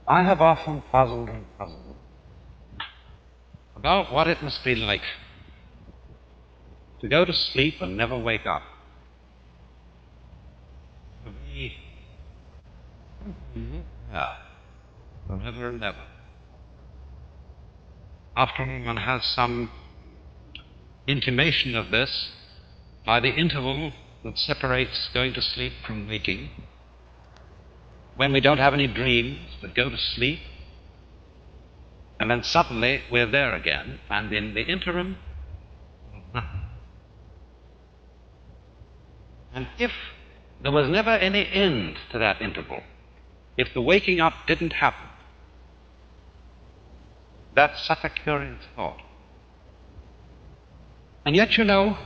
I have often puzzled and puzzled about what it must be like to go to sleep and never wake up. To be forever and ever. After all, one has some intimation of this by the interval that separates going to sleep from waking, when we don't have any dreams but go to sleep, and then suddenly we're there again, and in the interim, nothing. And if there was never any end to that interval, if the waking up didn't happen, that's such a curious thought. And yet, you know,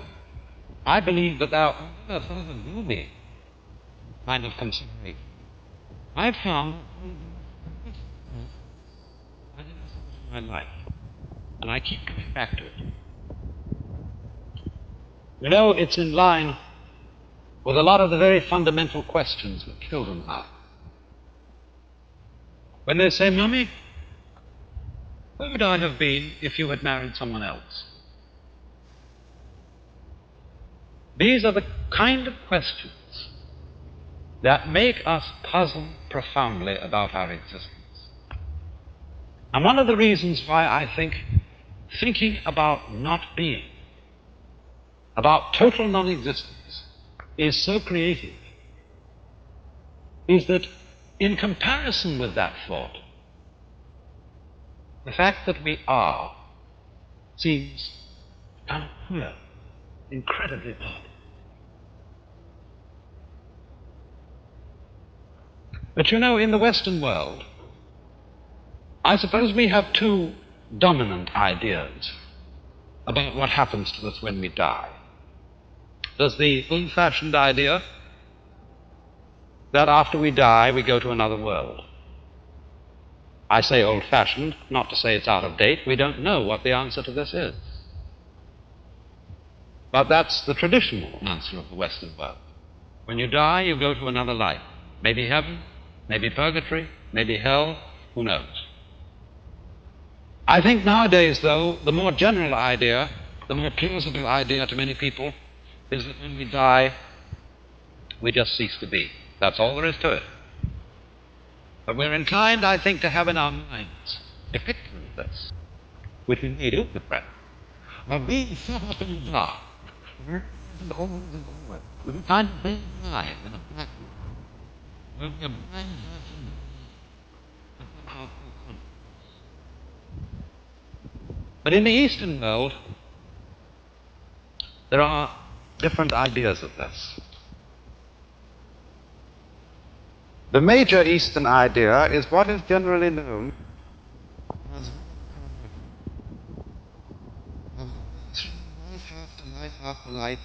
I believe that there are further gloomy kind of consideration. I've found my life, and I keep coming back to it. You know, it's in line with a lot of the very fundamental questions that children ask. When they say, "Mummy, where would I have been if you had married someone else?" These are the kind of questions that make us puzzle profoundly about our existence. And one of the reasons why I think thinking about not being, about total non-existence, is so creative, is that in comparison with that thought, the fact that we are seems unreal, incredibly odd. But you know, in the Western world, I suppose we have two dominant ideas about what happens to us when we die. There's the old-fashioned idea that after we die, we go to another world. I say old-fashioned, not to say it's out of date. We don't know what the answer to this is. But that's the traditional answer of the Western world. When you die, you go to another life. Maybe heaven, maybe purgatory, maybe hell, who knows? I think nowadays, though, the more general idea, the more plausible idea to many people, is that when we die, we just cease to be. That's all there is to it. But we're inclined, I think, to have in our minds a picture of this, which we may do with breath, of being shut up in the dark, with a kind of being alive in a black room, where we are blind person and somehow full. But in the Eastern world, there are different ideas of this. The major Eastern idea is what is generally known as life after life.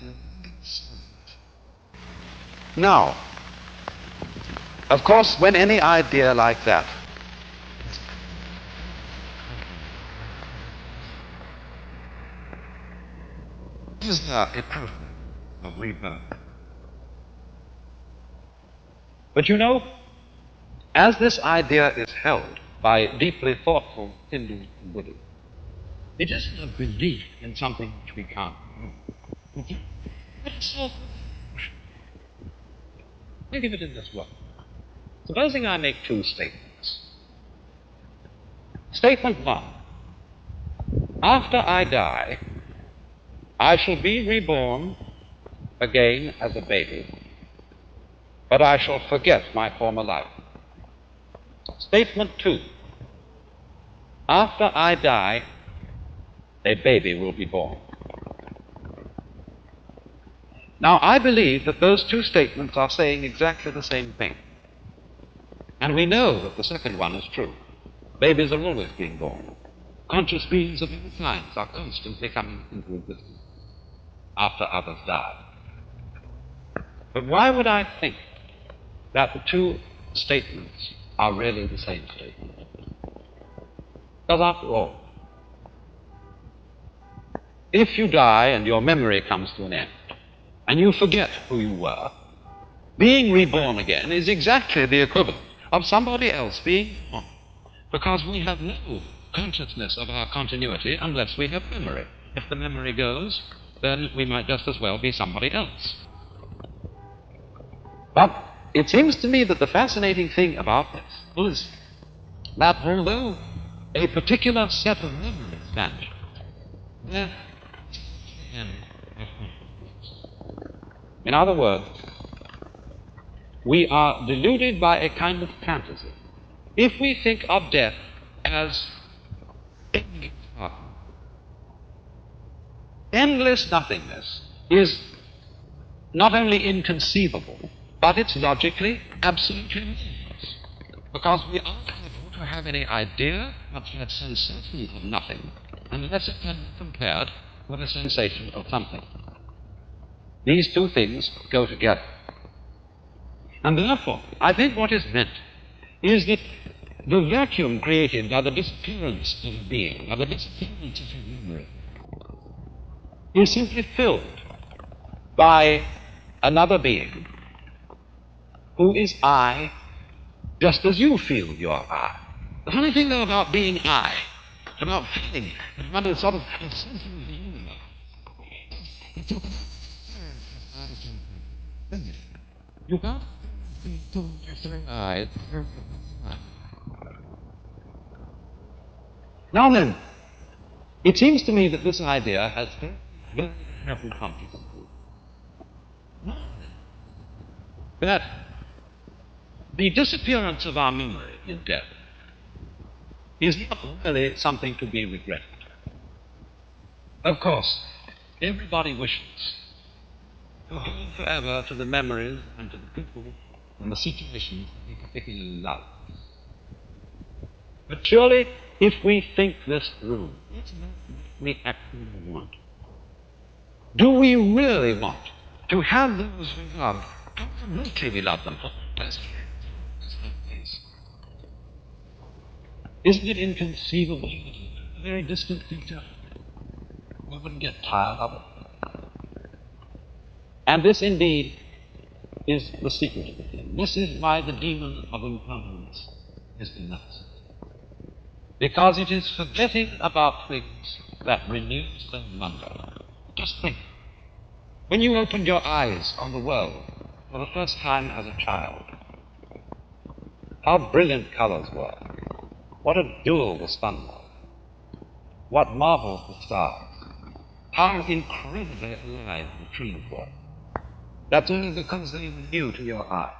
Now, of course, when any idea like that is a process of rebirth. But you know, as this idea is held by deeply thoughtful Hindus and Buddhists, it isn't a belief in something which we can't prove. It's think of it in this way. Supposing I make two statements. Statement one: after I die, I shall be reborn again as a baby, but I shall forget my former life. Statement two: after I die, a baby will be born. Now, I believe that those two statements are saying exactly the same thing. And we know that the second one is true. Babies are always being born. Conscious beings of all kinds are constantly coming into existence after others die. But why would I think that the two statements are really the same statement? Because after all, if you die and your memory comes to an end, and you forget who you were, being reborn again is exactly the equivalent of somebody else being born. Because we have no consciousness of our continuity unless we have memory. If the memory goes, then we might just as well be somebody else. But it seems to me that the fascinating thing about this is that although a particular set of memories vanish, there in other words, we are deluded by a kind of fantasy. If we think of death as endless nothingness is not only inconceivable, but it's logically absolutely meaningless. Because we aren't able to have any idea of that sensation of nothing unless it can be compared with a sensation of something. These two things go together. And therefore, I think what is meant is that the vacuum created by the disappearance of being, by the disappearance of memory, is simply filled by another being who is I, just as you feel you are I. The funny thing, though, about being I, about feeling, about a sort of sense of being, you can't be told you're saying I. Now then, it seems to me that this idea has very careful consequences. That the disappearance of our memory in death is not really something to be regretted. Of course, everybody wishes to hold forever to the memories and to the people and the situations that they particularly love. But surely, if we think this through, it's not what we actually want. Do we really want to have those we love? Absolutely we love them. Isn't it inconceivable? A very distant future. We wouldn't get tired of it. And this indeed is the secret of the thing. This is why the demon of impermanence is in us. Because it is forgetting about things that renews their wonder. Just think. When you opened your eyes on the world for the first time as a child, how brilliant colors were. What a jewel the sun was. What marvels the stars. How incredibly alive the trees were. That's only because they were new to your eye.